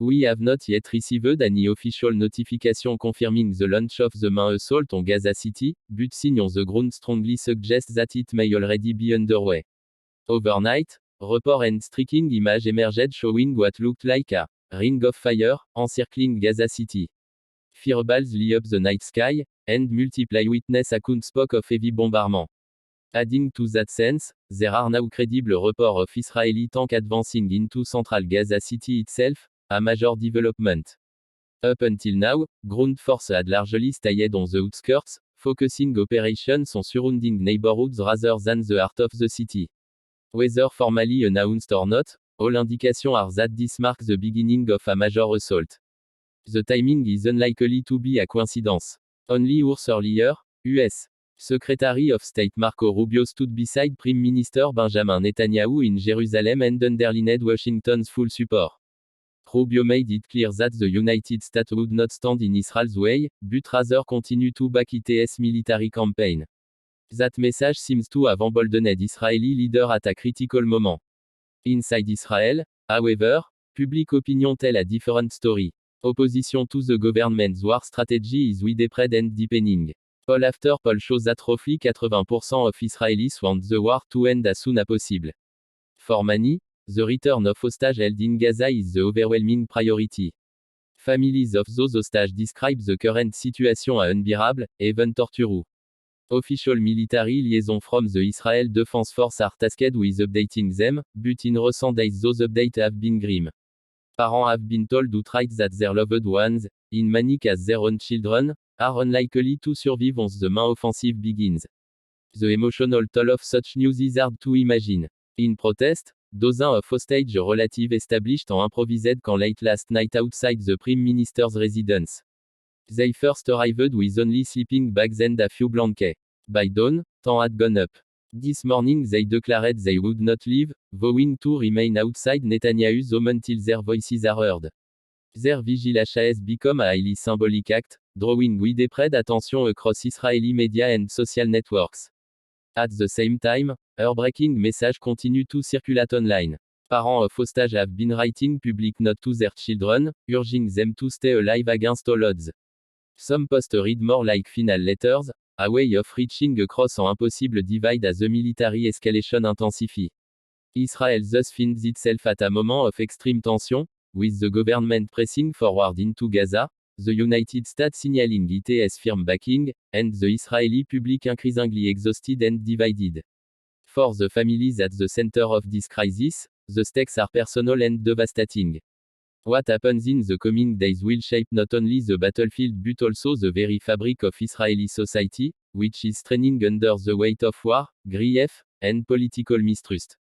We have not yet received any official notification confirming the launch of the main assault on Gaza City, but signs on the ground strongly suggest that it may already be underway. Overnight, report and striking image emerged showing what looked like a ring of fire encircling Gaza City. Fireballs lit up the night sky, and multiple witness accounts spoke of heavy bombardment. Adding to that sense, there are now credible reports of Israeli tanks advancing into central Gaza City itself, a major development. Up until now, ground force had largely stayed on the outskirts, focusing operations on surrounding neighborhoods rather than the heart of the city. Whether formally announced or not, all indications are that this marks the beginning of a major assault. The timing is unlikely to be a coincidence. Only hours earlier, U.S. Secretary of State Marco Rubio stood beside Prime Minister Benjamin Netanyahu in Jerusalem and underlined Washington's full support. Rubio made it clear that the United States would not stand in Israel's way, but rather continue to back its military campaign. That message seems to have emboldened Israeli leaders at a critical moment. Inside Israel, however, public opinion tells a different story. Opposition to the government's war strategy is widespread and deepening. Poll after poll shows that roughly 80% of Israelis want the war to end as soon as possible. For many, the return of hostages held in Gaza is the overwhelming priority. Families of those hostages describe the current situation as unbearable, even torture. Official military liaisons from the Israel Defense Force are tasked with updating them, but in recent days those updates have been grim. Parents have been told outright that their loved ones, in many cases their own children, are unlikely to survive once the main offensive begins. The emotional toll of such news is hard to imagine. In protest, dozens of hostage relatives established an improvised camp late last night outside the Prime Minister's residence. They first arrived with only sleeping bags and a few blankets. By dawn, time had gone up. This morning they declared they would not leave, vowing to remain outside Netanyahu's home until their voices are heard. Their vigil has become a highly symbolic act, drawing widespread attention across Israeli media and social networks. At the same time, heartbreaking messages continue to circulate online. Parents of hostages have been writing public notes to their children, urging them to stay alive against all odds. Some posts read more like final letters, a way of reaching across an impossible divide as the military escalation intensifies. Israel thus finds itself at a moment of extreme tension, with the government pressing forward into Gaza, the United States signaling its firm backing, and the Israeli public increasingly exhausted and divided. For the families at the center of this crisis, the stakes are personal and devastating. What happens in the coming days will shape not only the battlefield but also the very fabric of Israeli society, which is straining under the weight of war, grief, and political mistrust.